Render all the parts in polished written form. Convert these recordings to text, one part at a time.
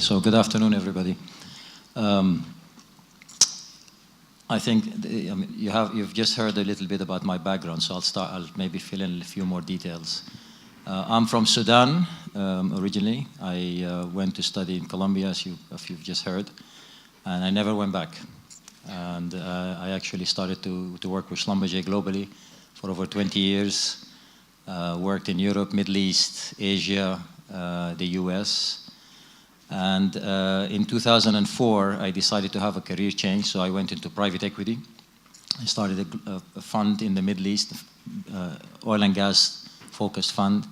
So good afternoon, everybody. I think you've just heard a little bit about my background, so I'll maybe fill in a few more details. I'm from Sudan originally. I went to study in Colombia, as you've just heard, and I never went back. And I actually started to work with Schlumberger globally for over 20 years. Worked in Europe, Middle East, Asia, the US. And in 2004, I decided to have a career change, so I went into private equity. I started a fund in the Middle East, oil and gas focused fund.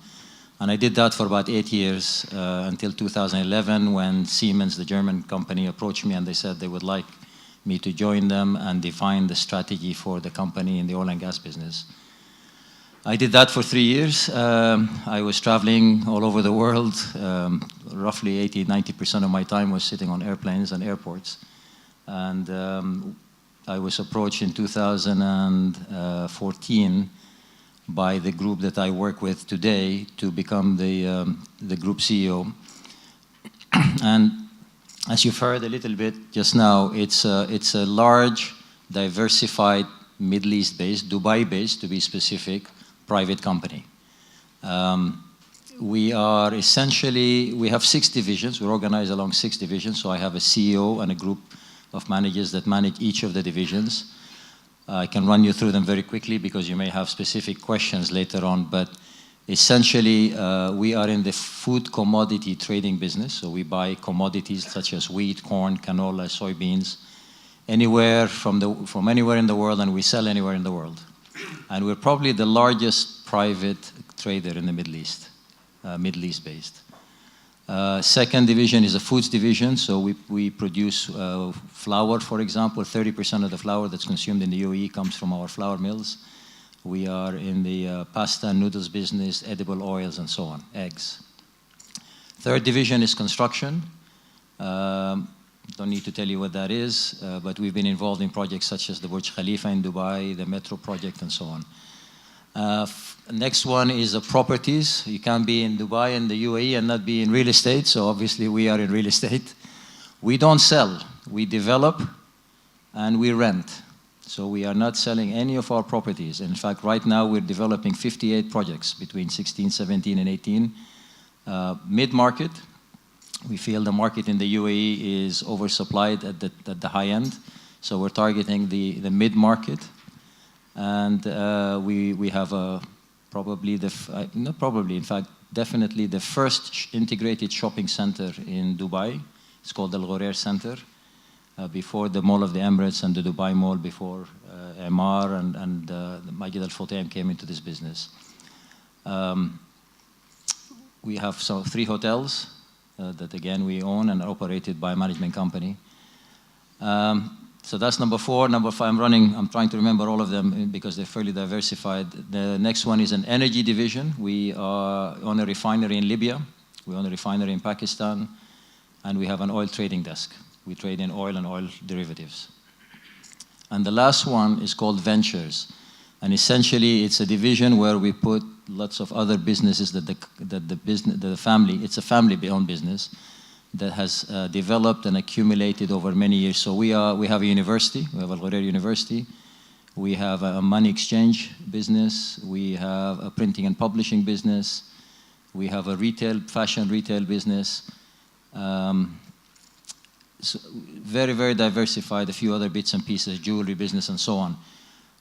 And I did that for about 8 years until 2011, when Siemens, the German company, approached me and they said they would like me to join them and define the strategy for the company in the oil and gas business. I did that for 3 years. I was traveling all over the world. Roughly 80–90% of my time was sitting on airplanes and airports. And I was approached in 2014 by the group that I work with today to become the group CEO. And as you've heard a little bit just now, it's a large, diversified, Middle East-based, Dubai-based, to be specific, private company. We are essentially, we have 6 divisions. We're organized along 6 divisions. So I have a CEO and a group of managers that manage each of the divisions. I can run you through them very quickly because you may have specific questions later on. But essentially, we are in the food commodity trading business. So we buy commodities such as wheat, corn, canola, soybeans, anywhere from anywhere in the world, and we sell anywhere in the world. And we're probably the largest private trader in the Middle East, Middle East-based. Second division is a foods division. So we produce flour, for example. 30% of the flour that's consumed in the UAE comes from our flour mills. We are in the pasta and noodles business, edible oils, and so on, eggs. Third division is construction. Don't need to tell you what that is, but we've been involved in projects such as the Burj Khalifa in Dubai, the Metro project, and so on. Next one is the properties. You can't be in Dubai and the UAE and not be in real estate, so obviously we are in real estate. We don't sell. We develop and we rent. So we are not selling any of our properties. In fact, right now we're developing 58 projects between 16, 17, and 18. Mid-market. We feel the market in the UAE is oversupplied at the high end, so we're targeting the mid-market. And we have definitely the first integrated shopping center in Dubai. It's called the Ghurair Center. Before the Mall of the Emirates and the Dubai Mall, before Emaar and the Majid Al Futtaim came into this business. We have 3 hotels. That again we own and are operated by a management company. So that's number 4. Number 5, I'm trying to remember all of them because they're fairly diversified. The next one is an energy division. We own a refinery in Libya. We own a refinery in Pakistan. And we have an oil trading desk. We trade in oil and oil derivatives. And the last one is called ventures. And essentially it's a division where we put lots of other businesses that the family, it's a family-owned business that has developed and accumulated over many years. So we have a university, we have Al Ghurair University, we have a money exchange business, we have a printing and publishing business, we have a fashion retail business. So very, very diversified, a few other bits and pieces, jewelry business and so on.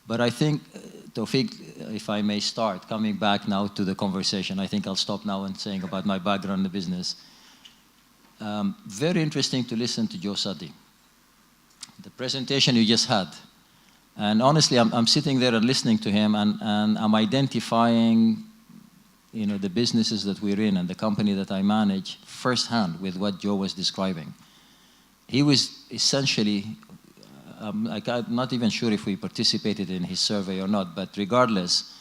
But I think, Tawfiq, if I may start, coming back now to the conversation, I think I'll stop now and saying about my background in the business. Very interesting to listen to Joe Sadi. The presentation you just had. And honestly, I'm sitting there and listening to him and I'm identifying the businesses that we're in and the company that I manage firsthand with what Joe was describing. He was essentially, I'm not even sure if we participated in his survey or not, but regardless,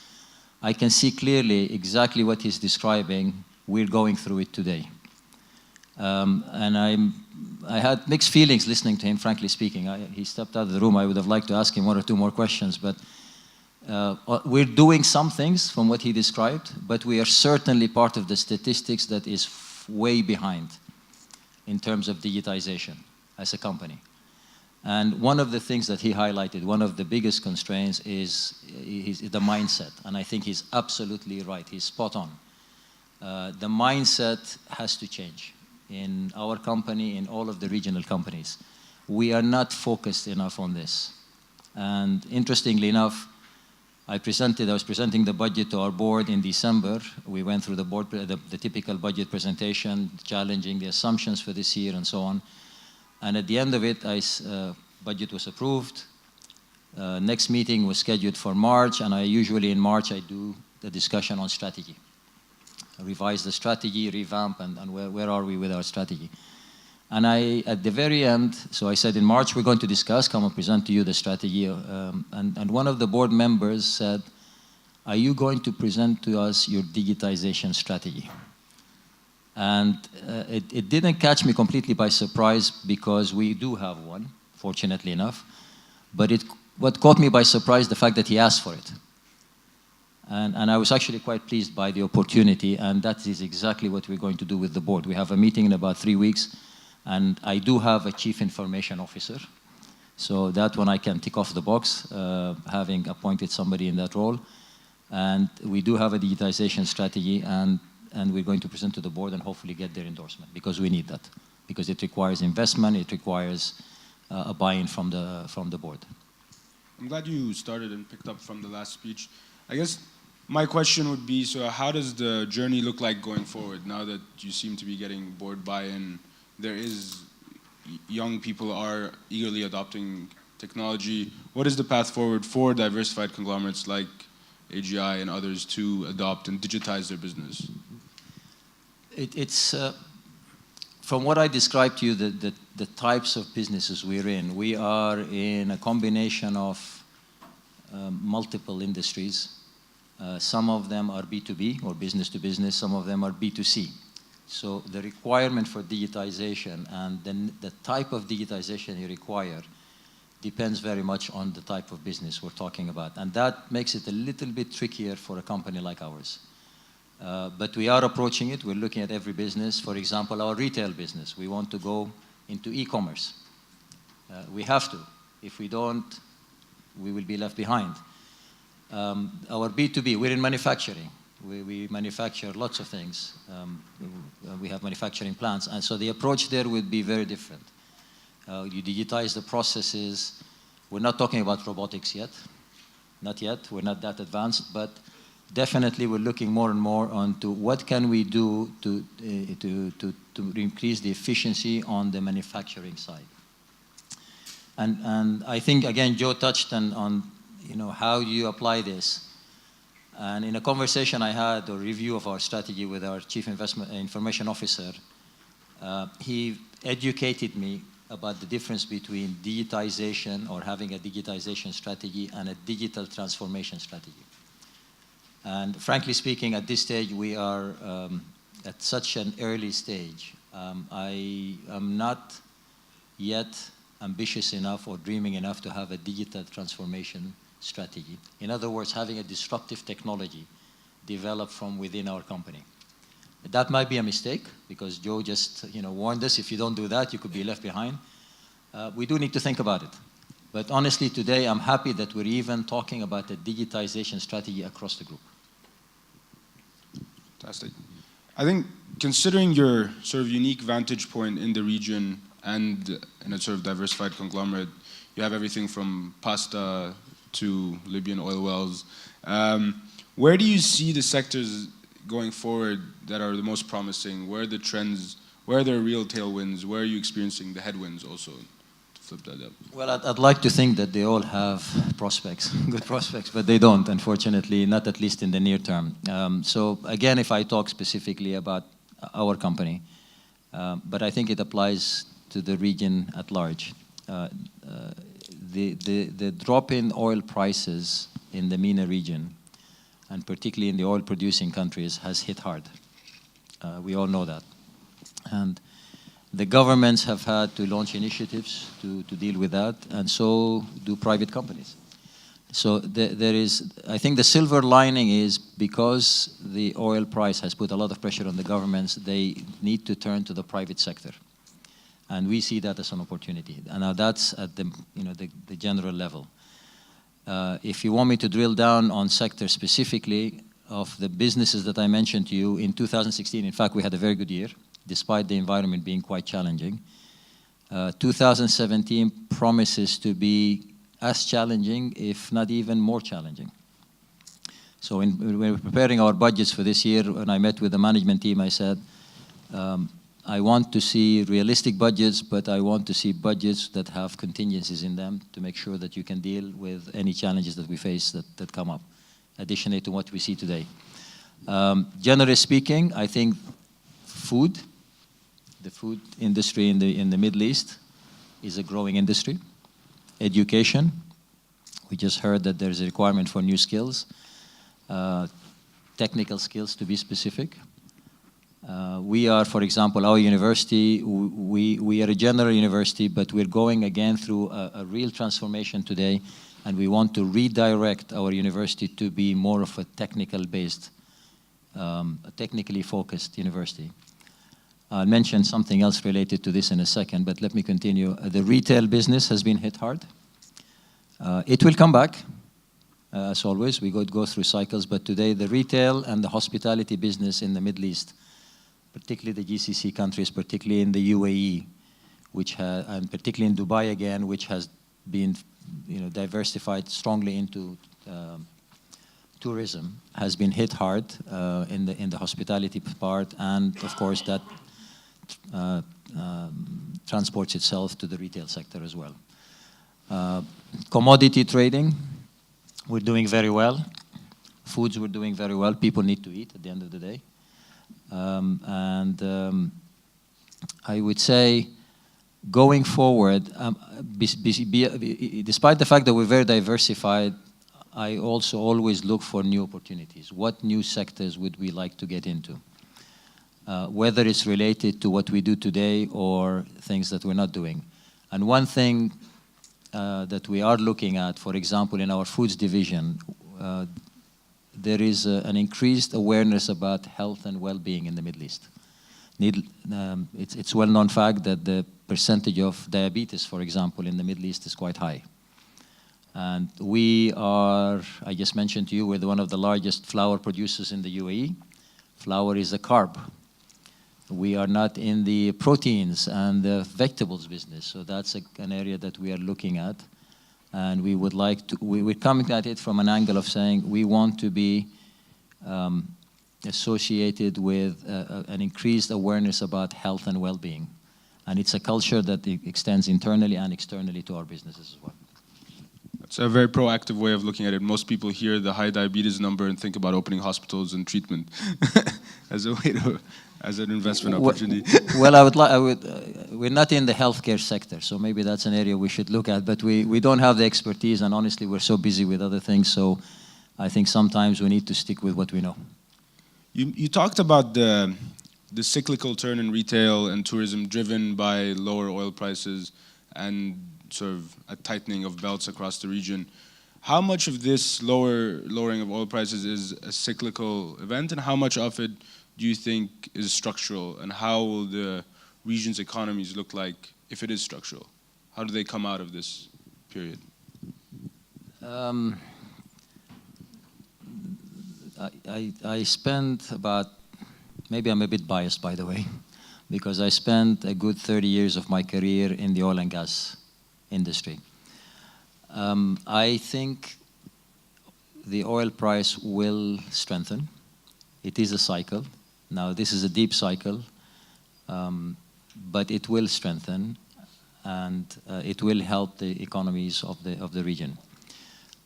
I can see clearly exactly what he's describing. We're going through it today. And I had mixed feelings listening to him, frankly speaking. He stepped out of the room. I would have liked to ask him 1 or 2 more questions, but we're doing some things from what he described, but we are certainly part of the statistics that is way behind. in terms of digitization as a company. And one of the things that he highlighted, one of the biggest constraints is the mindset. And I think he's absolutely right. He's spot on. The mindset has to change in our company, in all of the regional companies. We are not focused enough on this. And interestingly enough, I was presenting the budget to our board in December. We went through the typical budget presentation, challenging the assumptions for this year and so on. And at the end of it, budget was approved. Next meeting was scheduled for March, and usually in March I do the discussion on strategy. Revise the strategy, revamp, and where are we with our strategy. And at the very end, so I said in March we're going to discuss, come and present to you the strategy. And one of the board members said, are you going to present to us your digitization strategy? And it didn't catch me completely by surprise because we do have one, fortunately enough. But what caught me by surprise, the fact that he asked for it. And I was actually quite pleased by the opportunity, and that is exactly what we're going to do with the board. We have a meeting in about 3 weeks, and I do have a chief information officer. So that one I can tick off the box, having appointed somebody in that role. And we do have a digitization strategy, and we're going to present to the board and hopefully get their endorsement, because we need that. Because it requires investment, it requires a buy-in from the board. I'm glad you started and picked up from the last speech. I guess my question would be, so how does the journey look like going forward now that you seem to be getting board buy-in? Young people are eagerly adopting technology. What is the path forward for diversified conglomerates like AGI and others to adopt and digitize their business? It's from what I described to you, the types of businesses we're in. We are in a combination of multiple industries. Some of them are B2B, or business to business. Some of them are B2C. So the requirement for digitization and then the type of digitization you require depends very much on the type of business we're talking about. And that makes it a little bit trickier for a company like ours. But we are approaching it. We're looking at every business. For example, our retail business. We want to go into e-commerce. We have to. If we don't, we will be left behind. Our B2B, we're in manufacturing. We manufacture lots of things. We have manufacturing plants. And so the approach there would be very different. You digitize the processes. We're not talking about robotics yet. Not yet. We're not that advanced. But definitely we're looking more and more onto what can we do to increase the efficiency on the manufacturing side. And I think, again, Joe touched on how you apply this. And in a conversation I had, or review of our strategy with our Chief Information Officer, he educated me about the difference between digitization or having a digitization strategy and a digital transformation strategy. And frankly speaking, at this stage, we are at such an early stage. I am not yet ambitious enough or dreaming enough to have a digital transformation strategy. In other words, having a disruptive technology developed from within our company. That might be a mistake, because Joe just warned us, if you don't do that, you could be left behind. We do need to think about it. But honestly, today, I'm happy that we're even talking about a digitization strategy across the group. Fantastic. I think considering your sort of unique vantage point in the region and in a sort of diversified conglomerate, you have everything from pasta to Libyan oil wells. Where do you see the sectors going forward that are the most promising? Where are the trends? Where are there real tailwinds? Where are you experiencing the headwinds also? To flip that up. Well, I'd like to think that they all have prospects, good prospects, but they don't, unfortunately, not at least in the near term. So again, if I talk specifically about our company, but I think it applies to the region at large. The drop in oil prices in the MENA region, and particularly in the oil-producing countries, has hit hard. We all know that. And the governments have had to launch initiatives to deal with that, and so do private companies. So there is, I think the silver lining is, because the oil price has put a lot of pressure on the governments, they need to turn to the private sector. And we see that as an opportunity. And now that's at the general level. If you want me to drill down on sectors specifically of the businesses that I mentioned to you, in 2016, in fact, we had a very good year, despite the environment being quite challenging. 2017 promises to be as challenging, if not even more challenging. So when we were preparing our budgets for this year, when I met with the management team, I said, I want to see realistic budgets, but I want to see budgets that have contingencies in them to make sure that you can deal with any challenges that we face that come up, additionally to what we see today. Generally speaking, I think the food industry in the Middle East is a growing industry. Education, we just heard that there's a requirement for new skills, technical skills to be specific. We are, for example, our university, we are a general university, but we're going again through a real transformation today, and we want to redirect our university to be more of a technical-based, a technically focused university. I'll mention something else related to this in a second, but let me continue. The retail business has been hit hard. It will come back, as always. We go through cycles, but today the retail and the hospitality business in the Middle East, particularly the GCC countries, particularly in the UAE, and particularly in Dubai again, which has been diversified strongly into tourism, has been hit hard in the hospitality part, and of course that transports itself to the retail sector as well. Commodity trading, we're doing very well. Foods, we're doing very well. People need to eat at the end of the day. I would say going forward, despite the fact that we're very diversified, I also always look for new opportunities. What new sectors would we like to get into? Whether it's related to what we do today or things that we're not doing. And one thing that we are looking at, for example, in our foods division, there is an increased awareness about health and well-being in the Middle East. It's well-known fact that the percentage of diabetes, for example, in the Middle East is quite high. And we are, I just mentioned to you, we're one of the largest flour producers in the UAE. Flour is a carb. We are not in the proteins and the vegetables business, so that's an area that we are looking at. And we would like to, we're coming at it from an angle of saying we want to be associated with an increased awareness about health and well-being. And it's a culture that extends internally and externally to our businesses as well. It's a very proactive way of looking at it. Most people hear the high diabetes number and think about opening hospitals and treatment as a way to, as an investment opportunity. Well, we're not in the healthcare sector, so maybe that's an area we should look at, but we don't have the expertise, and honestly, we're so busy with other things, so I think sometimes we need to stick with what we know. You talked about the cyclical turn in retail and tourism driven by lower oil prices and sort of a tightening of belts across the region. How much of this lowering of oil prices is a cyclical event, and how much of it do you think is structural, and how will the region's economies look like if it is structural? How do they come out of this period? I spent about, maybe I'm a bit biased by the way, because I spent a good 30 years of my career in the oil and gas industry. I think the oil price will strengthen. It is a cycle. Now this is a deep cycle, but it will strengthen, and it will help the economies of the region.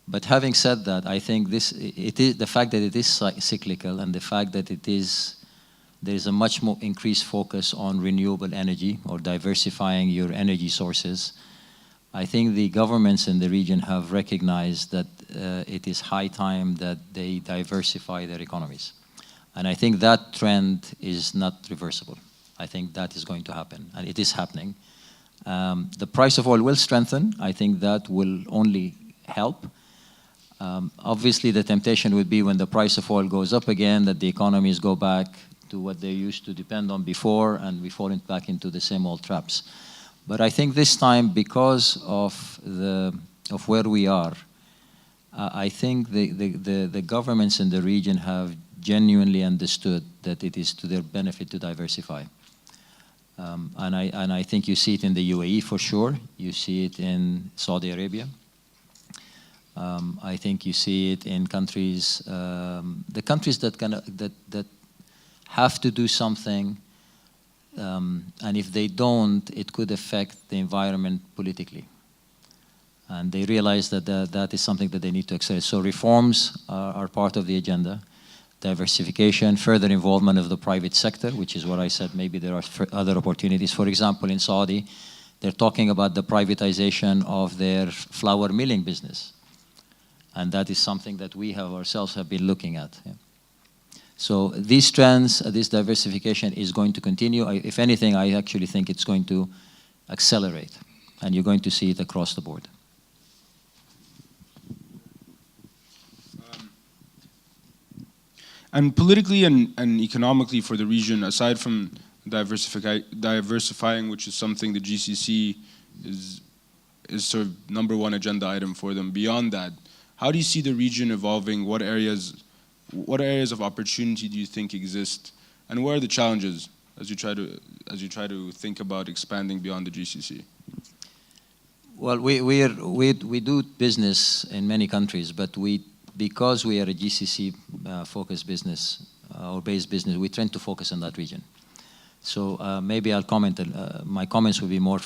But having said that, I think the fact that it is cyclical, and the fact that there is a much more increased focus on renewable energy or diversifying your energy sources. I think the governments in the region have recognized that it is high time that they diversify their economies. And I think that trend is not reversible. I think that is going to happen, and it is happening. The price of oil will strengthen. I think that will only help. Obviously, the temptation would be when the price of oil goes up again, that the economies go back to what they used to depend on before, and we fall back into the same old traps. But I think this time, because of where we are, I think the governments in the region have genuinely understood that it is to their benefit to diversify. And I think you see it in the UAE for sure. You see it in Saudi Arabia. I think you see it in countries, the countries that have to do something, and if they don't, it could affect the environment politically. And they realize that that is something that they need to accelerate. So reforms are part of the agenda. Diversification, further involvement of the private sector, which is what I said, maybe there are other opportunities. For example, in Saudi, they're talking about the privatization of their flour milling business. And that is something that we ourselves have been looking at. Yeah. So these trends, this diversification is going to continue. If anything, I actually think it's going to accelerate. And you're going to see it across the board. And politically and economically for the region, aside from diversifying, which is something the GCC is sort of #1 agenda item for them, beyond that, how do you see the region evolving? What areas of opportunity do you think exist? And where are the challenges as you try to think about expanding beyond the GCC? Well, we do business in many countries, but because we are a GCC focused business or based business, we tend to focus on that region. So maybe I'll comment. My comments will be more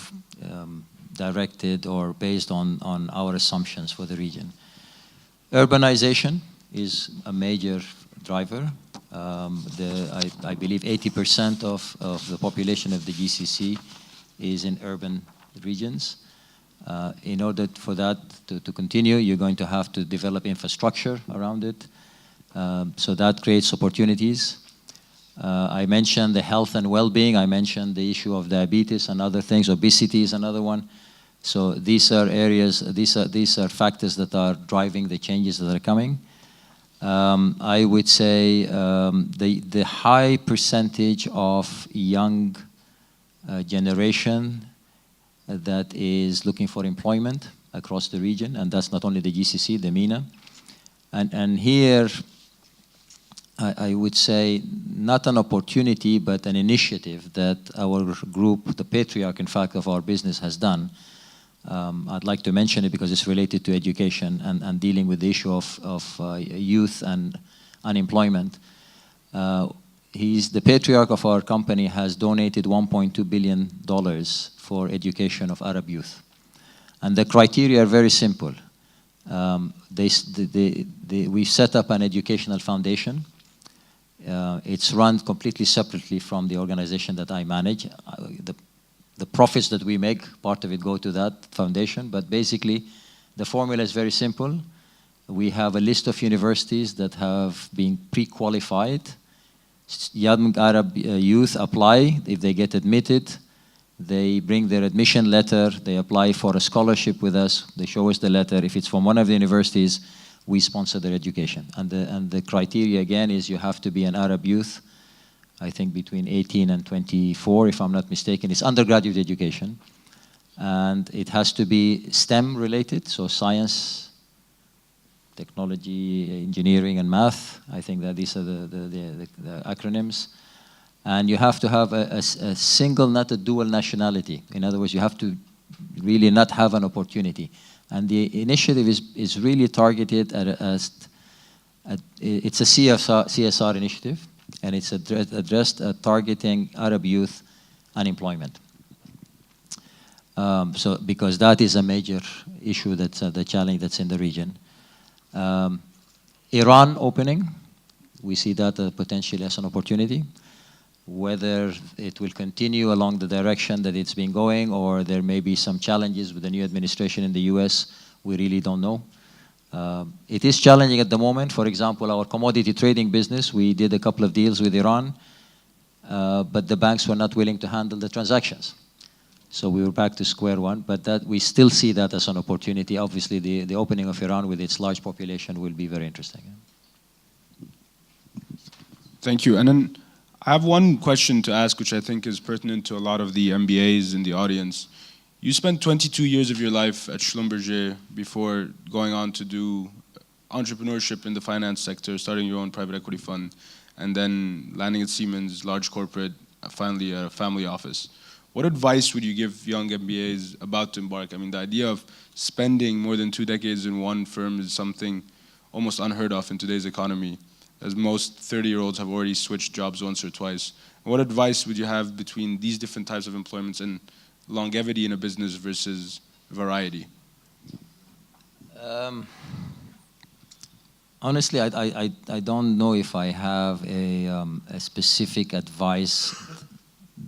directed or based on our assumptions for the region. Urbanization is a major driver. I believe 80% of the population of the GCC is in urban regions. In order for that to continue, you're going to have to develop infrastructure around it. So that creates opportunities. I mentioned the health and well-being. I mentioned the issue of diabetes and other things. Obesity is another one. So these are areas, these are factors that are driving the changes that are coming. I would say the high percentage of young generation that is looking for employment across the region, and that's not only the GCC, the MENA. And here, I would say, not an opportunity, but an initiative that our group, the patriarch, in fact, of our business has done. I'd like to mention it because it's related to education and dealing with the issue of youth and unemployment. The patriarch of our company has donated $1.2 billion for education of Arab youth. And the criteria are very simple. We set up an educational foundation. It's run completely separately from the organization that I manage. The profits that we make, part of it go to that foundation, but basically the formula is very simple. We have a list of universities that have been pre-qualified. Young Arab youth apply. If they get admitted, they bring their admission letter, they apply for a scholarship with us, they show us the letter. If it's from one of the universities, we sponsor their education. And the criteria, again, is you have to be an Arab youth, I think between 18 and 24, if I'm not mistaken. It's undergraduate education. And it has to be STEM related, so science, technology, engineering, and math. I think that these are the acronyms. And you have to have a single, not a dual nationality. In other words, you have to really not have an opportunity. And the initiative is really targeted it's a CSR initiative, and it's addressed at targeting Arab youth unemployment. So because that is a major issue, that's the challenge that's in the region. Iran opening, we see that potentially as an opportunity. Whether it will continue along the direction that it's been going, or there may be some challenges with the new administration in the US, we really don't know. It is challenging at the moment. For example, our commodity trading business, we did a couple of deals with Iran, but the banks were not willing to handle the transactions. So we were back to square one, but that we still see that as an opportunity. Obviously, the opening of Iran with its large population will be very interesting. Thank you. And then I have one question to ask, which I think is pertinent to a lot of the MBAs in the audience. You spent 22 years of your life at Schlumberger before going on to do entrepreneurship in the finance sector, starting your own private equity fund, and then landing at Siemens, large corporate, finally a family office. What advice would you give young MBAs about to embark? I mean, the idea of spending more than 2 decades in one firm is something almost unheard of in today's economy, as most 30-year-olds have already switched jobs once or twice. What advice would you have between these different types of employments and longevity in a business versus variety? Honestly, I don't know if I have a specific advice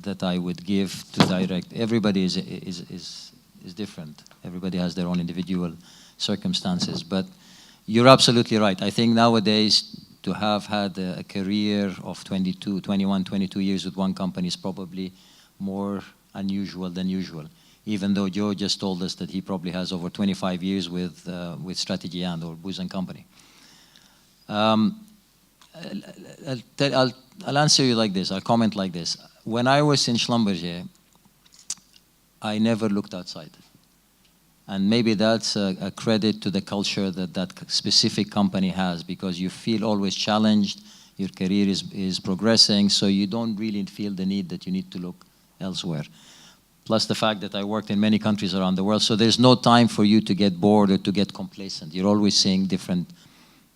that I would give to direct. Everybody is different. Everybody has their own individual circumstances. But you're absolutely right. I think nowadays to have had a career of 21, 22 years with one company is probably more unusual than usual. Even though Joe just told us that he probably has over 25 years with Strategy and or Booz & Company. I'll answer you like this. I'll comment like this. When I was in Schlumberger, I never looked outside. And maybe that's a credit to the culture that that specific company has, because you feel always challenged, your career is progressing, so you don't really feel the need that you need to look elsewhere. Plus the fact that I worked in many countries around the world, so there's no time for you to get bored or to get complacent. You're always seeing different,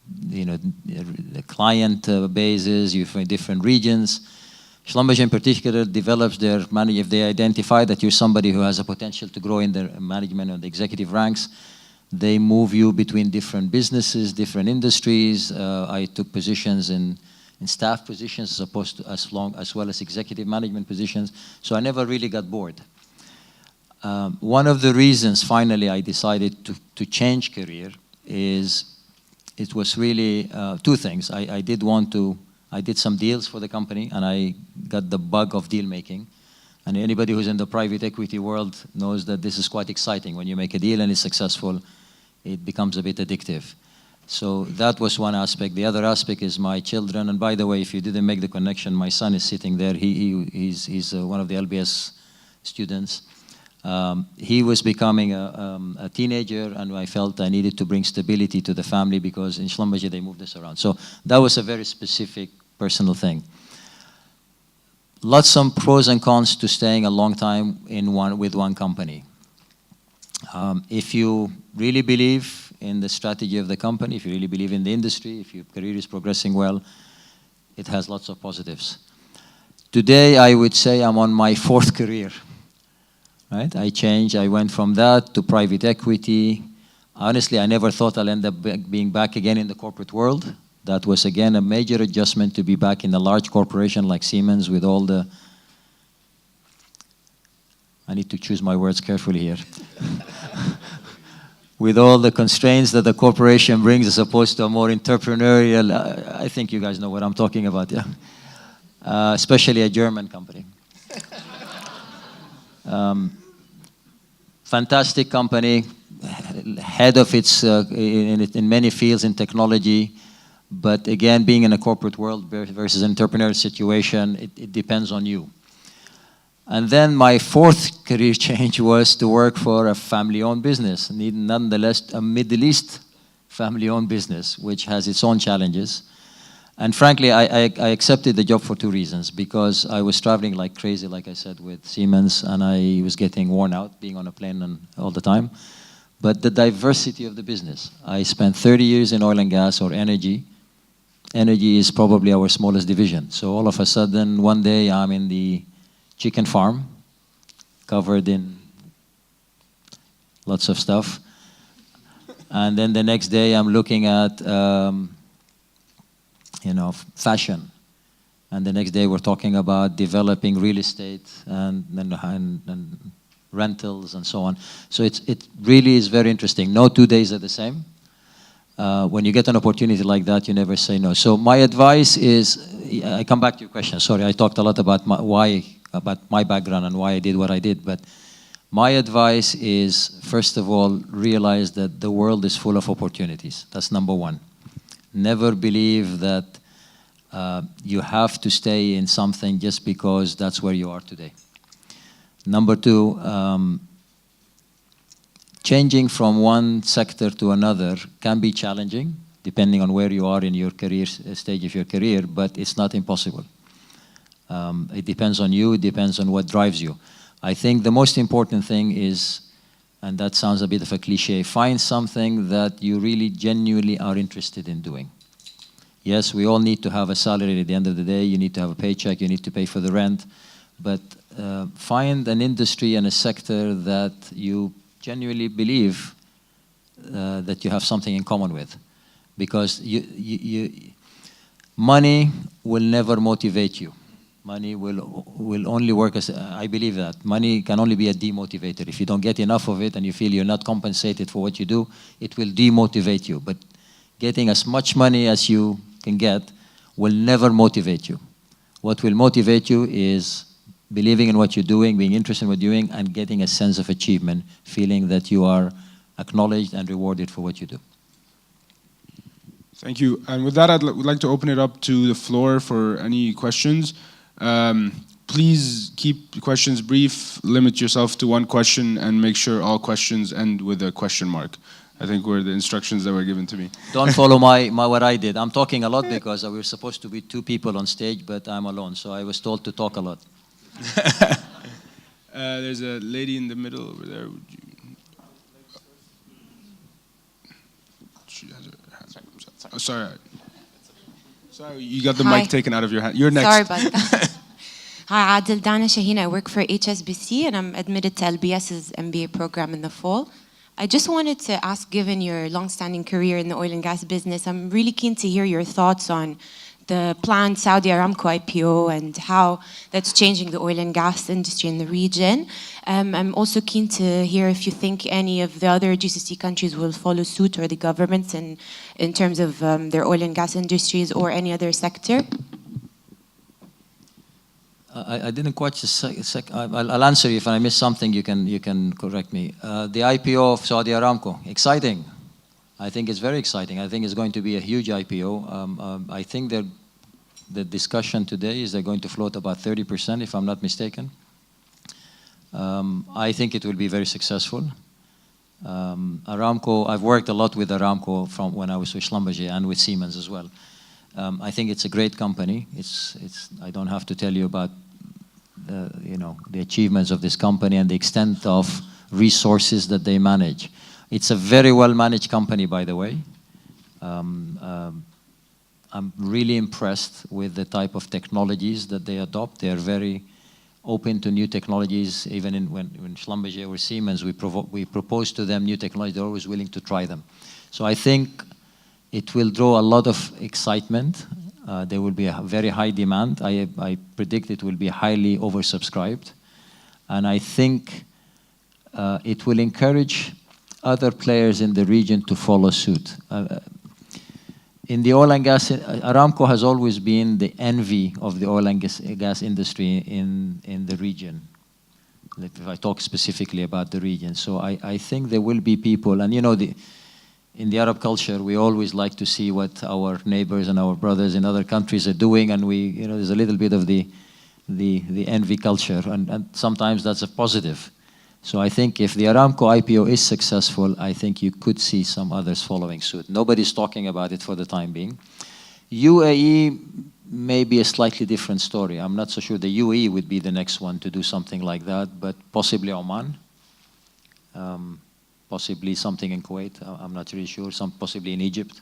the client bases, you find different regions. Schlumberger in particular develops their management. If they identify that you're somebody who has a potential to grow in the management or the executive ranks, they move you between different businesses, different industries. I took positions in staff positions as well as executive management positions. So I never really got bored. One of the reasons finally I decided to change career is it was really 2 things. I did some deals for the company, and I got the bug of deal making. And anybody who's in the private equity world knows that this is quite exciting. When you make a deal and it's successful, it becomes a bit addictive. So that was one aspect. The other aspect is my children. And by the way, if you didn't make the connection, my son is sitting there. He's one of the LBS students. He was becoming a teenager, and I felt I needed to bring stability to the family because in Schlumberger they moved us around. So that was a very specific personal thing. Lots of pros and cons to staying a long time with one company. If you really believe in the strategy of the company, if you really believe in the industry, if your career is progressing well, it has lots of positives. Today, I would say I'm on my 4th career. Right? I went from that to private equity. Honestly, I never thought I'll end up being back again in the corporate world. That was, again, a major adjustment to be back in a large corporation like Siemens with all the... I need to choose my words carefully here. With all the constraints that the corporation brings as opposed to a more entrepreneurial... I think you guys know what I'm talking about, yeah? Especially a German company. Fantastic company, head of its in many fields in technology, but again, being in a corporate world versus an entrepreneurial situation, it depends on you. And then my 4th career change was to work for a family-owned business, nonetheless a Middle East family-owned business, which has its own challenges. And frankly, I accepted the job for 2 reasons. Because I was traveling like crazy, like I said, with Siemens, and I was getting worn out being on a plane all the time. But the diversity of the business. I spent 30 years in oil and gas or energy. Energy is probably our smallest division. So all of a sudden, one day I'm in the chicken farm, covered in lots of stuff. And then the next day I'm looking at fashion. And the next day we're talking about developing real estate and rentals and so on. So it really is very interesting. No 2 days are the same. When you get an opportunity like that, you never say no. So my advice is, I come back to your question. Sorry, I talked a lot about my background and why I did what I did. But my advice is, first of all, realize that the world is full of opportunities. That's number 1. Never believe that you have to stay in something just because that's where you are today. Number 2, changing from one sector to another can be challenging, depending on where you are in your career, stage of your career, but it's not impossible. It depends on you, it depends on what drives you. I think the most important thing is, and that sounds a bit of a cliche, find something that you really genuinely are interested in doing. Yes, we all need to have a salary at the end of the day, you need to have a paycheck, you need to pay for the rent, but find an industry and a sector that you genuinely believe that you have something in common with. Because money will never motivate you. Money will only work as, I believe that. Money can only be a demotivator. If you don't get enough of it and you feel you're not compensated for what you do, it will demotivate you. But getting as much money as you can get will never motivate you. What will motivate you is believing in what you're doing, being interested in what you're doing, and getting a sense of achievement, feeling that you are acknowledged and rewarded for what you do. Thank you. And with that, would like to open it up to the floor for any questions. Please keep questions brief, limit yourself to one question, and make sure all questions end with a question mark. I think were the instructions that were given to me. Don't follow what I did. I'm talking a lot because we were supposed to be 2 people on stage, but I'm alone, so I was told to talk a lot. There's a lady in the middle over there. Would you? She has her hand up. Oh, sorry. Sorry, you got the mic taken out of your hand. You're next. Sorry about that. Hi, Adil, Dana Shaheen. I work for HSBC and I'm admitted to LBS's MBA program in the fall. I just wanted to ask, given your long-standing career in the oil and gas business, I'm really keen to hear your thoughts on the planned Saudi Aramco IPO and how that's changing the oil and gas industry in the region. I'm also keen to hear if you think any of the other GCC countries will follow suit, or the governments in terms of their oil and gas industries or any other sector. I didn't quite I'll answer you. If I miss something, you can correct me. The IPO of Saudi Aramco, exciting. I think it's very exciting. I think it's going to be a huge IPO. I think that the discussion today is they're going to float about 30%, if I'm not mistaken. I think it will be very successful. Aramco, I've worked a lot with Aramco from when I was with Schlumberger and with Siemens as well. I think it's a great company. I don't have to tell you about the achievements of this company and the extent of resources that they manage. It's a very well-managed company, by the way. I'm really impressed with the type of technologies that they adopt. They are very open to new technologies. Even when Schlumberger or Siemens, we propose to them new technologies, they're always willing to try them. So I think it will draw a lot of excitement. There will be a very high demand. I predict it will be highly oversubscribed. And I think it will encourage other players in the region to follow suit. In the oil and gas, Aramco has always been the envy of the oil and gas industry in the region. If I talk specifically about the region. So I think there will be people, and in the Arab culture, we always like to see what our neighbors and our brothers in other countries are doing, and there's a little bit of the envy culture, and sometimes that's a positive. So I think if the Aramco IPO is successful, I think you could see some others following suit. Nobody's talking about it for the time being. UAE may be a slightly different story. I'm not so sure the UAE would be the next one to do something like that, but possibly Oman. Possibly something in Kuwait, I'm not really sure, possibly in Egypt.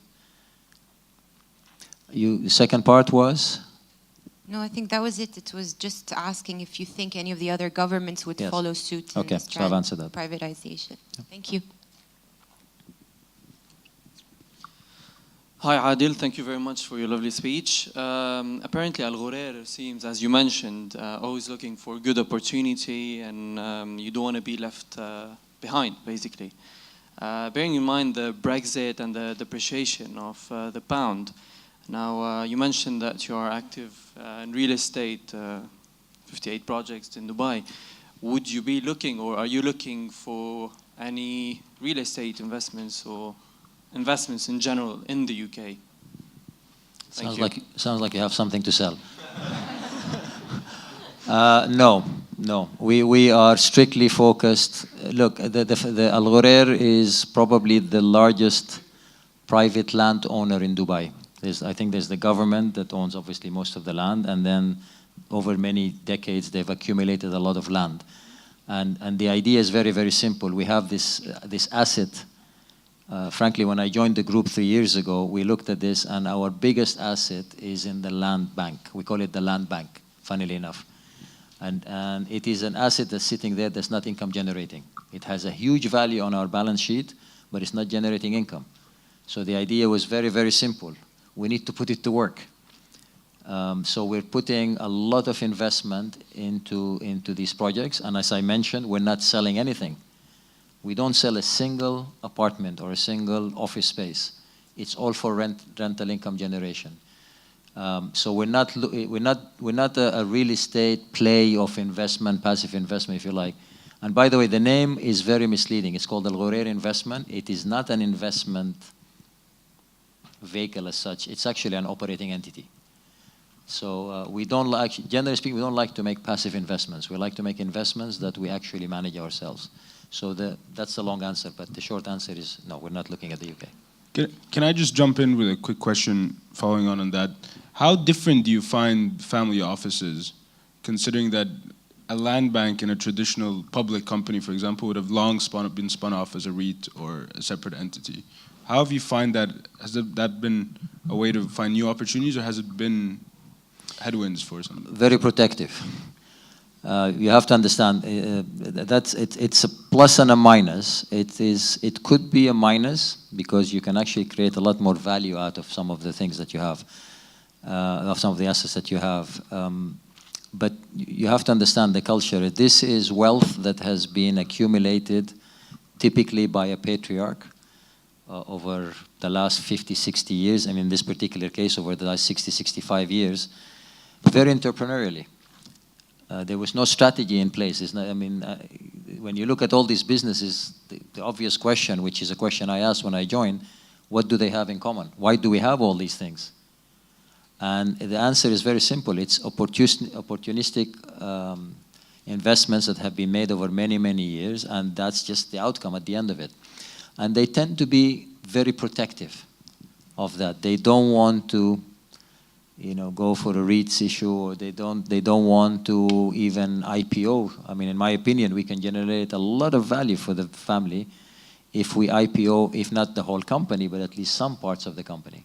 The second part was? No, I think that was it. It was just asking if you think any of the other governments would follow suit in this so I've answered that. Privatization. Thank you. Hi Adil, thank you very much for your lovely speech. Apparently Ghurair seems, as you mentioned, always looking for good opportunity, and you don't want to be left behind, basically. Bearing in mind the Brexit and the depreciation of the pound, now you mentioned that you are active in real estate, 58 projects in Dubai. Would you be looking, or are you looking for any real estate investments or investments in general in the UK? Sounds like you have something to sell. No, No, we are strictly focused. Look, the Al Ghurair is probably the largest private landowner in Dubai. I think there's the government that owns obviously most of the land, and then over many decades they've accumulated a lot of land. And the idea is very, very simple. We have this asset. Frankly, when I joined the group 3 years ago, we looked at this, and our biggest asset is in the land bank. We call it the land bank, funnily enough. And it is an asset that's sitting there that's not income generating. It has a huge value on our balance sheet, but it's not generating income. So the idea was very, very simple. We need to put it to work. So we're putting a lot of investment into these projects. And as I mentioned, we're not selling anything. We don't sell a single apartment or a single office space. It's all for rental income generation. So we're not a real estate play of investment, passive investment, if you like. And by the way, the name is very misleading. It's called Al Ghurair Investment. It is not an investment vehicle as such. It's actually an operating entity. So we don't like, generally speaking, we don't like to make passive investments. We like to make investments that we actually manage ourselves. So that's the long answer, but the short answer is no, we're not looking at the UK. Can I just jump in with a quick question following on that? How different do you find family offices, considering that a land bank in a traditional public company, for example, would have long been spun off as a REIT or a separate entity? How have you find that? Has that been a way to find new opportunities, or has it been headwinds for some? Very protective. You have to understand it's a plus and a minus. It could be a minus because you can actually create a lot more value out of some of the things that you have, of some of the assets that you have. But you have to understand the culture. This is wealth that has been accumulated typically by a patriarch over the last 50, 60 years. I mean, in this particular case, over the last 60, 65 years, very entrepreneurially. There was no strategy in place. When you look at all these businesses, the obvious question, which is a question I asked when I joined, what do they have in common? Why do we have all these things? And the answer is very simple. It's opportunistic investments that have been made over many, many years, and that's just the outcome at the end of it. And they tend to be very protective of that. They don't want to go for a REITs issue, or they don't want to even IPO. I mean, in my opinion, we can generate a lot of value for the family if we IPO, if not the whole company, but at least some parts of the company.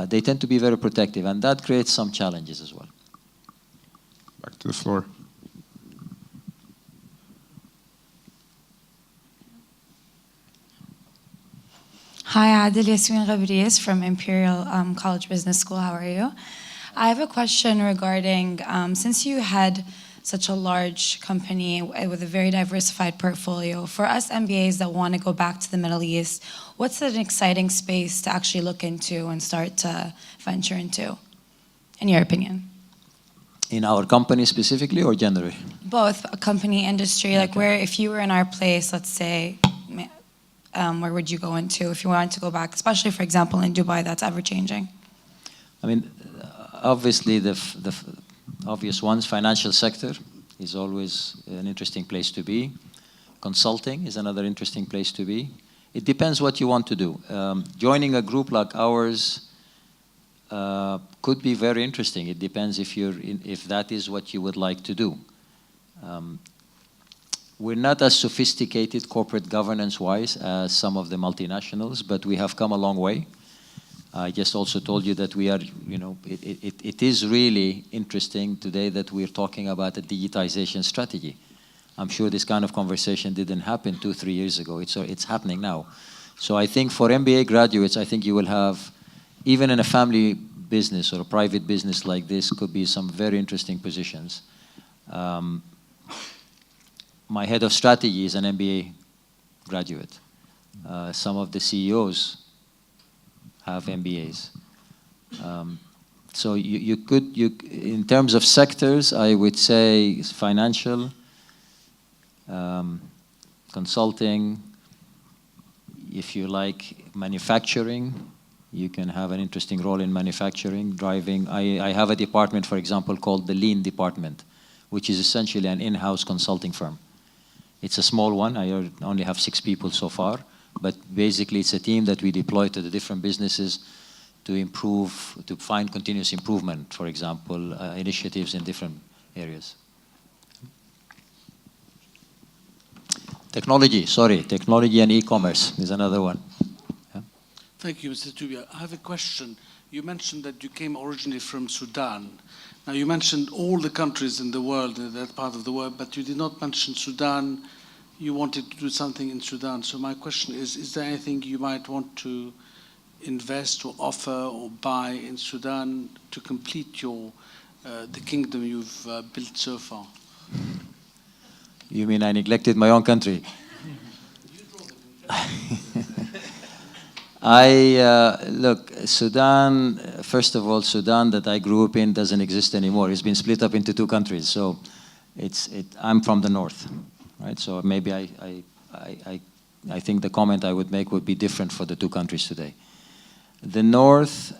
They tend to be very protective, and that creates some challenges as well. Back to the floor. Hi, Adil Toubia from Imperial College Business School. How are you? I have a question regarding, since you had such a large company with a very diversified portfolio, for us MBAs that want to go back to the Middle East, what's an exciting space to actually look into and start to venture into, in your opinion? In our company specifically, or generally? Both, a company, industry, like where, if you were in our place, let's say, where would you go into if you wanted to go back, especially, for example, in Dubai, that's ever-changing? I mean, obviously, the obvious ones, financial sector is always an interesting place to be. Consulting is another interesting place to be. It depends what you want to do. Joining a group like ours could be very interesting. It depends if that is what you would like to do. We're not as sophisticated corporate governance-wise as some of the multinationals, but we have come a long way. I just also told you that we are, it is really interesting today that we're talking about a digitization strategy. I'm sure this kind of conversation didn't happen 2-3 years ago. It's happening now. So I think for MBA graduates, I think you will have, even in a family business or a private business like this, could be some very interesting positions. My head of strategy is an MBA graduate. Some of the CEOs have MBAs. So you could, in terms of sectors, I would say financial, consulting, if you like manufacturing, you can have an interesting role in manufacturing, driving. I have a department, for example, called the Lean department, which is essentially an in-house consulting firm. It's a small one. I only have 6 people so far, but basically it's a team that we deploy to the different businesses to improve, to find continuous improvement, for example, initiatives in different areas. Technology and e-commerce is another one. Yeah. Thank you, Mr. Toubia. I have a question. You mentioned that you came originally from Sudan. Now, you mentioned all the countries in the world, in that part of the world, but you did not mention Sudan. You wanted to do something in Sudan. So my question is there anything you might want to invest or offer or buy in Sudan to complete your the kingdom you've built so far? You mean I neglected my own country? Look, Sudan, first of all, Sudan that I grew up in doesn't exist anymore. It's been split up into 2 countries. So I'm from the north, right? So maybe I think the comment I would make would be different for the 2 countries today. The north,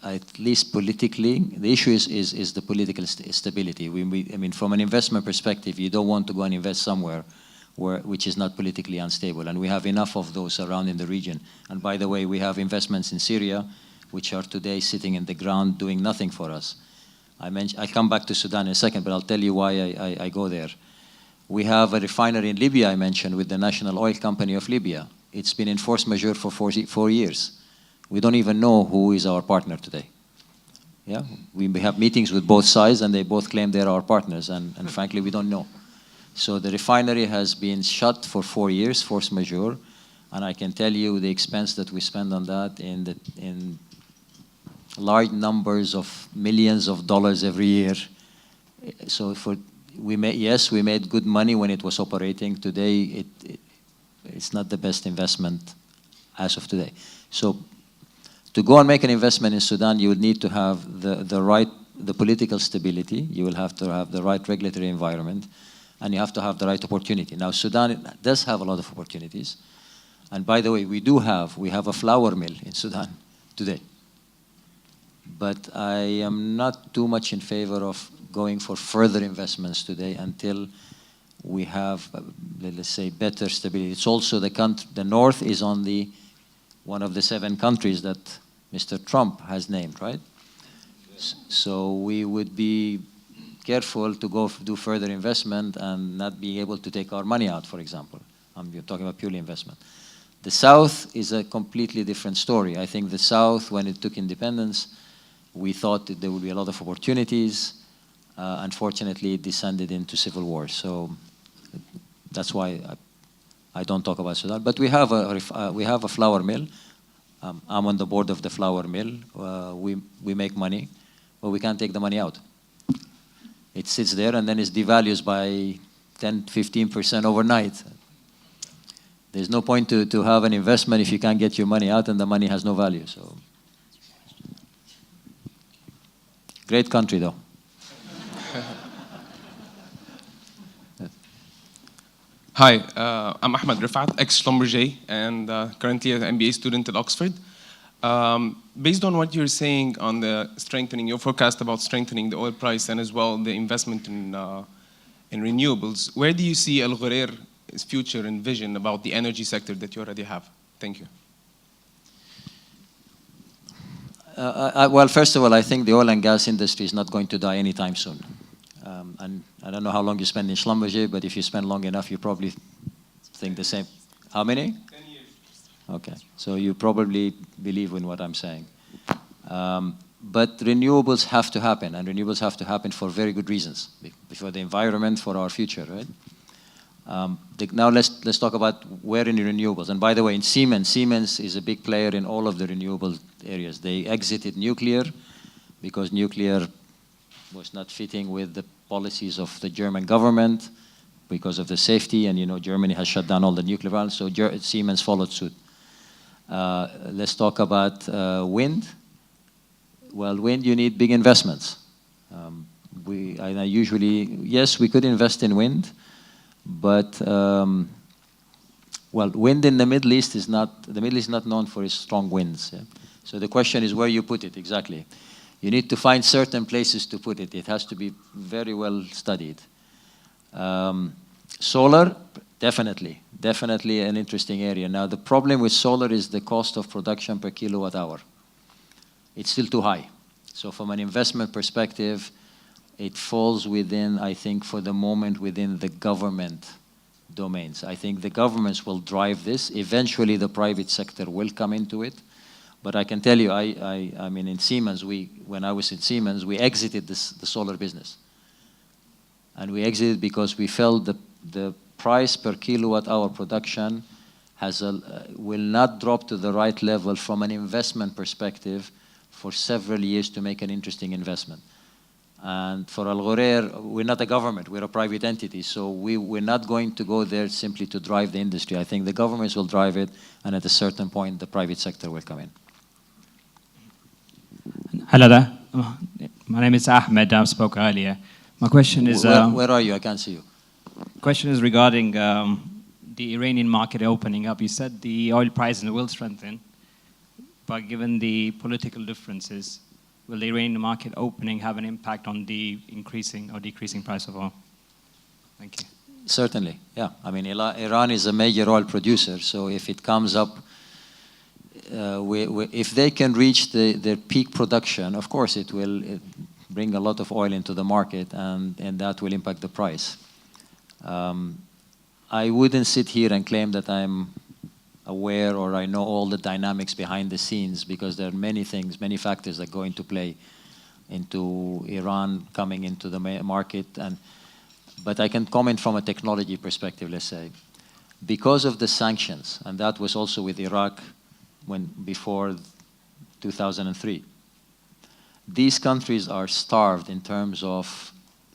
at least politically, the issue is the political stability. I mean, from an investment perspective, you don't want to go and invest somewhere which is not politically unstable. And we have enough of those around in the region. And by the way, we have investments in Syria, which are today sitting in the ground doing nothing for us. I'll come back to Sudan in a second, but I'll tell you why I go there. We have a refinery in Libya, I mentioned, with the National Oil Company of Libya. It's been in force majeure for 4 years. We don't even know who is our partner today. Yeah, we have meetings with both sides, and they both claim they're our partners, and frankly, we don't know. So the refinery has been shut for 4 years, force majeure, and I can tell you the expense that we spend on that in large numbers of millions of dollars every year. So we made good money when it was operating. Today, it's not the best investment as of today. So to go and make an investment in Sudan, you would need to have the political stability. You will have to have the right regulatory environment, and you have to have the right opportunity. Now, Sudan does have a lot of opportunities. And by the way, we have a flour mill in Sudan today. But I am not too much in favor of going for further investments today until we have, let's say, better stability. It's also the North is only one of the 7 countries that Mr. Trump has named, right? So we would be careful to go do further investment and not be able to take our money out, for example. You're talking about purely investment. The South is a completely different story. I think the South, when it took independence, we thought that there would be a lot of opportunities. Unfortunately, it descended into civil war. So that's why I don't talk about Sudan. But we have a flour mill. I'm on the board of the flour mill. We make money, but we can't take the money out. It sits there and then it's devalued by 10, 15% overnight. There's no point to have an investment if you can't get your money out and the money has no value. So, great country though. Hi, I'm Ahmed Rifat, ex-Schlumberger, and currently an MBA student at Oxford. Based on what you're saying on the strengthening, your forecast about strengthening the oil price and as well the investment in renewables, where do you see Al Ghurair's future and vision about the energy sector that you already have? Thank you. Well, first of all, I think the oil and gas industry is not going to die anytime soon. And I don't know how long you spend in Schlumberger, but if you spend long enough, you probably think the same. How many? 10 years. Okay, so you probably believe in what I'm saying. But renewables have to happen, and renewables have to happen for very good reasons, for the environment, for our future, right? Now let's talk about where in renewables. And by the way, in Siemens is a big player in all of the renewable areas. They exited nuclear because nuclear was not fitting with the policies of the German government because of the safety, and you know Germany has shut down all the nuclear plants, so Siemens followed suit. Let's talk about wind. Well, wind, you need big investments. Yes, we could invest in wind, but well, wind in the Middle East is not known for its strong winds. Yeah? So the question is where you put it exactly. You need to find certain places to put it. It has to be very well studied. Solar, definitely an interesting area. Now, the problem with solar is the cost of production per kilowatt hour. It's still too high. So from an investment perspective, it falls within, I think, for the moment, within the government domains. I think the governments will drive this. Eventually, the private sector will come into it. But I can tell you, I mean, in Siemens, when I was in Siemens, we exited the solar business. And we exited because we felt the price per kilowatt hour production will not drop to the right level from an investment perspective for several years to make an interesting investment. And for Ghurair, we're not a government, we're a private entity, so we're not going to go there simply to drive the industry. I think the governments will drive it, and at a certain point, the private sector will come in. Hello there. My name is Ahmed. I spoke earlier. My question is... where are you? I can't see you. Question is regarding the Iranian market opening up. You said the oil price will strengthen, but given the political differences, will the Iranian market opening have an impact on the increasing or decreasing price of oil? Thank you. Certainly, yeah. I mean, Iran is a major oil producer, so if it comes up, if they can reach their peak production, of course it will bring a lot of oil into the market, and that will impact the price. I wouldn't sit here and claim that I'm aware or I know all the dynamics behind the scenes, because there are many things, many factors that go into play into Iran coming into the market. But I can comment from a technology perspective, let's say. Because of the sanctions, and that was also with Iraq before 2003, these countries are starved in terms of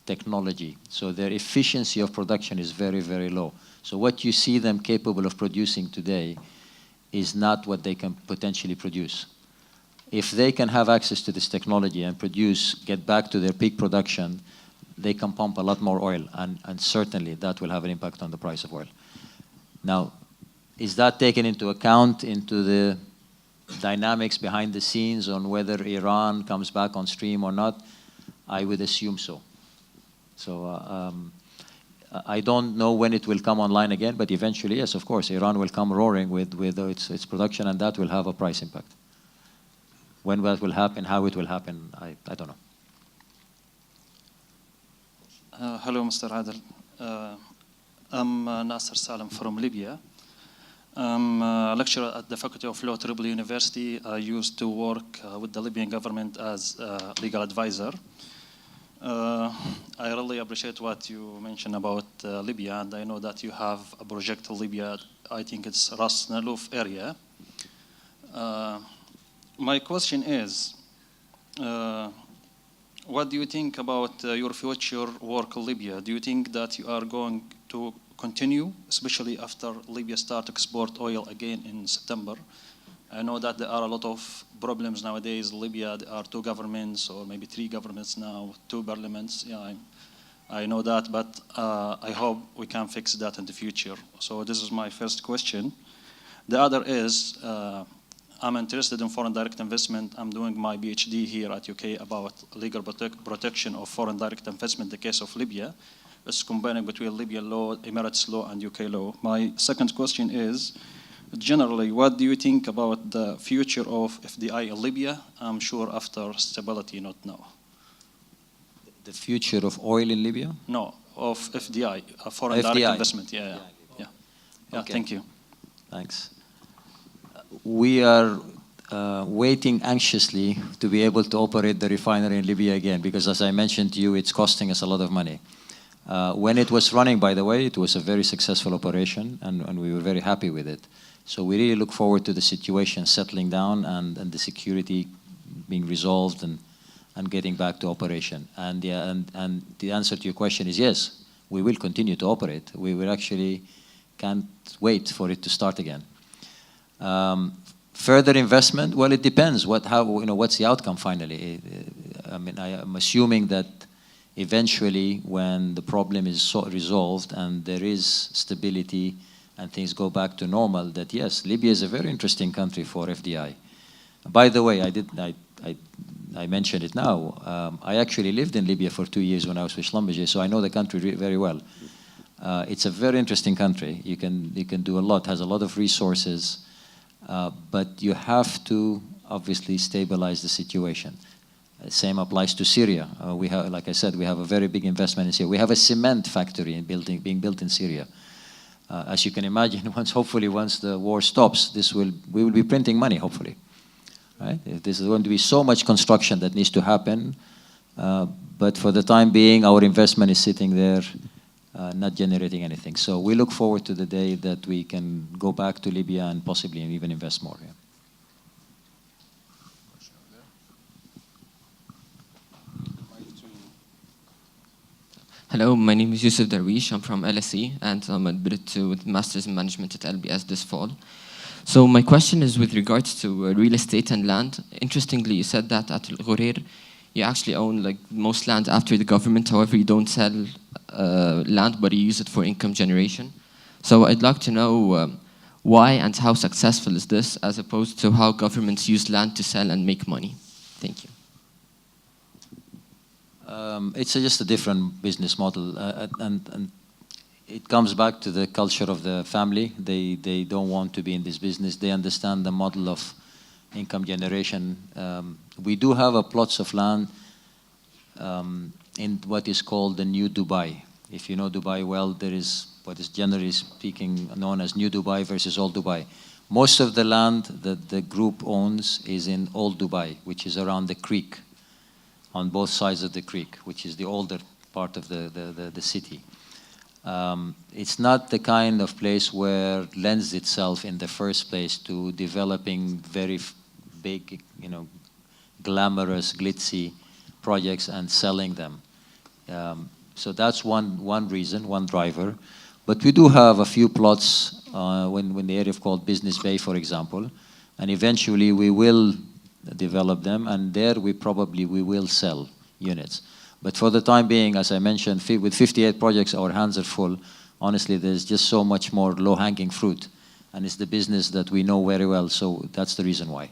technology. So their efficiency of production is very, very low. So what you see them capable of producing today is not what they can potentially produce. If they can have access to this technology and get back to their peak production, they can pump a lot more oil, and certainly that will have an impact on the price of oil. Now, is that taken into account into the dynamics behind the scenes on whether Iran comes back on stream or not? I would assume so. So I don't know when it will come online again, but eventually, yes, of course, Iran will come roaring with its production, and that will have a price impact. When that will happen, how it will happen, I don't know. Hello, Mr. Adil. I'm Nasser Salim from Libya. I'm a lecturer at the Faculty of Law, Tripoli University. I used to work with the Libyan government as a legal advisor. I really appreciate what you mentioned about Libya, and I know that you have a project in Libya. I think it's Ras Naluf area. My question is, what do you think about your future work in Libya? Do you think that you are going to continue, especially after Libya start to export oil again in September? I know that there are a lot of problems nowadays in Libya. There are 2 governments, or maybe 3 governments now, 2 parliaments. Yeah, I know that, but I hope we can fix that in the future. So this is my first question. The other is, I'm interested in foreign direct investment. I'm doing my PhD here at UK about legal protection of foreign direct investment in the case of Libya. It's combining between Libyan law, Emirates law, and UK law. My second question is, generally, what do you think about the future of FDI in Libya? I'm sure after stability, not now. The future of oil in Libya? No, of FDI, foreign direct investment. Yeah. Okay. Thank you. Thanks. We are waiting anxiously to be able to operate the refinery in Libya again, because as I mentioned to you, it's costing us a lot of money. When it was running, by the way, it was a very successful operation, and we were very happy with it. So we really look forward to the situation settling down and the security being resolved and getting back to operation. And the answer to your question is yes, we will continue to operate. We will actually can't wait for it to start again. Further investment, well, it depends what's the outcome finally. I mean, I am assuming that eventually when the problem is resolved and there is stability and things go back to normal, that yes, Libya is a very interesting country for FDI. By the way, I I mention it now. I actually lived in Libya for 2 years when I was with Schlumberger, so I know the country very well. It's a very interesting country. You can do a lot, has a lot of resources, but you have to obviously stabilize the situation. Same applies to Syria. We have, like I said, we have a very big investment in Syria. We have a cement factory being built in Syria. As you can imagine, hopefully once the war stops, we will be printing money, hopefully. Right? There's going to be so much construction that needs to happen, but for the time being, our investment is sitting there, not generating anything. So we look forward to the day that we can go back to Libya and possibly even invest more. Yeah. Hello, my name is Yusuf Darwish. I'm from LSE, and I'm admitted to with Masters in Management at LBS this fall. So my question is with regards to real estate and land. Interestingly, you said that at Ghurair, you actually own like most land after the government. However, you don't sell land, but you use it for income generation. So I'd like to know why and how successful is this, as opposed to how governments use land to sell and make money. Thank you. It's just a different business model, and it comes back to the culture of the family. They don't want to be in this business. They understand the model of income generation. We do have plots of land in what is called the New Dubai. If you know Dubai well, there is what is generally speaking known as New Dubai versus Old Dubai. Most of the land that the group owns is in Old Dubai, which is around the creek, on both sides of the creek, which is the older part of the city. It's not the kind of place where lends itself in the first place to developing very big, glamorous, glitzy projects and selling them. So that's one reason, one driver. But we do have a few plots when the area called Business Bay, for example, and eventually we will develop them, and there we will sell units. But for the time being, as I mentioned, with 58 projects, our hands are full. Honestly, there's just so much more low-hanging fruit, and it's the business that we know very well, so that's the reason why.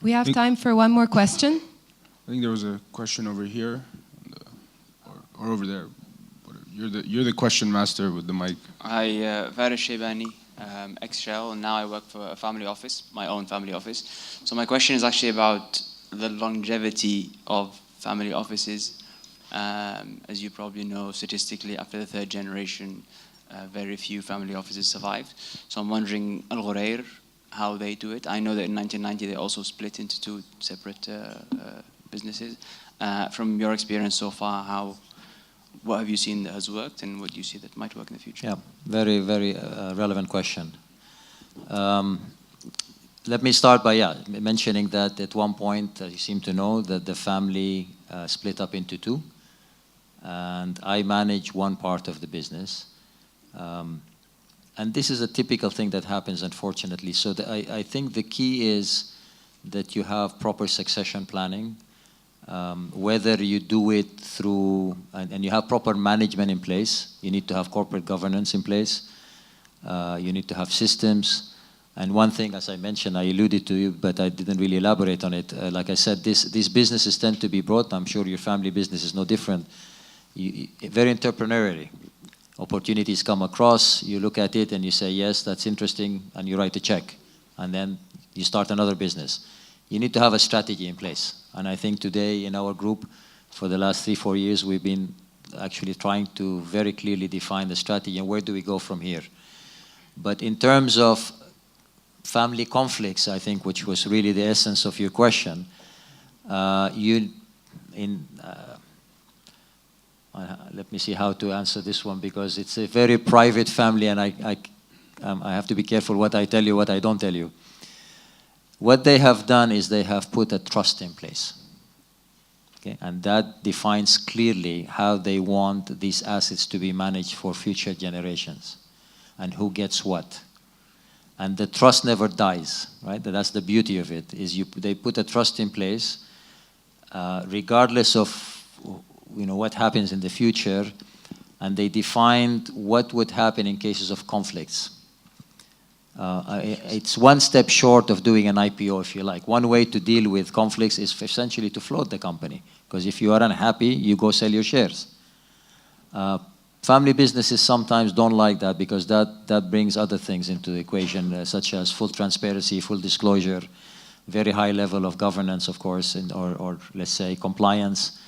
We have time for one more question. I think there was a question over here, or over there. You're the question master with the mic. Hi, Faris Shaybani, ex-Shell, and now I work for a family office, my own family office. So my question is actually about the longevity of family offices. As you probably know, statistically, after the third generation, very few family offices survived. So I'm wondering, Ghurair, how they do it. I know that in 1990 they also split into two separate businesses. From your experience so far, what have you seen that has worked, and what do you see that might work in the future? Yeah, very, very relevant question. Let me start by mentioning that at one point, you seem to know that the family split up into two, and I manage one part of the business. And this is a typical thing that happens, unfortunately. So I think the key is that you have proper succession planning. Whether you do it through, and you have proper management in place, you need to have corporate governance in place, you need to have systems. And one thing, as I mentioned, I alluded to you, but I didn't really elaborate on it. Like I said, these businesses tend to be brought, I'm sure your family business is no different, very entrepreneurially. Opportunities come across, you look at it and you say, yes, that's interesting, and you write a check. And then you start another business. You need to have a strategy in place. And I think today in our group, for the last 3-4 years, we've been actually trying to very clearly define the strategy and where do we go from here. But in terms of family conflicts, I think, which was really the essence of your question, let me see how to answer this one, because it's a very private family and I have to be careful what I tell you, what I don't tell you. What they have done is they have put a trust in place. Okay? And that defines clearly how they want these assets to be managed for future generations and who gets what. And the trust never dies, right? That's the beauty of it, is they put a trust in place regardless of what happens in the future, and they defined what would happen in cases of conflicts. It's one step short of doing an IPO, if you like. One way to deal with conflicts is essentially to float the company, because if you are unhappy, you go sell your shares. Family businesses sometimes don't like that, because that brings other things into the equation, such as full transparency, full disclosure, very high level of governance, of course, or let's say compliance.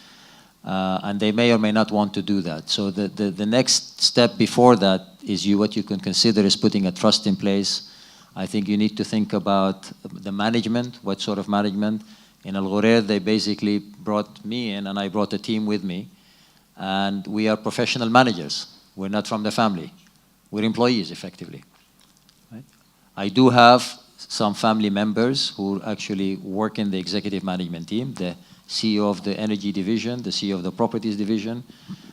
And they may or may not want to do that. So the next step before that is what you can consider is putting a trust in place. I think you need to think about the management, what sort of management. In Ghurair, they basically brought me in, and I brought a team with me. And we are professional managers. We're not from the family. We're employees, effectively. Right? I do have some family members who actually work in the executive management team, the CEO of the energy division, the CEO of the properties division,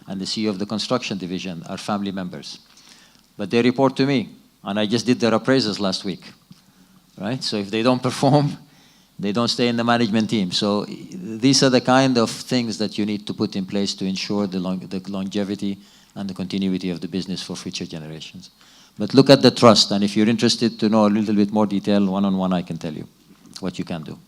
and the CEO of the construction division are family members. But they report to me, and I just did their appraisals last week. Right? So if they don't perform, they don't stay in the management team. So these are the kind of things that you need to put in place to ensure the longevity and the continuity of the business for future generations. But look at the trust, and if you're interested to know a little bit more detail, one-on-one, I can tell you what you can do.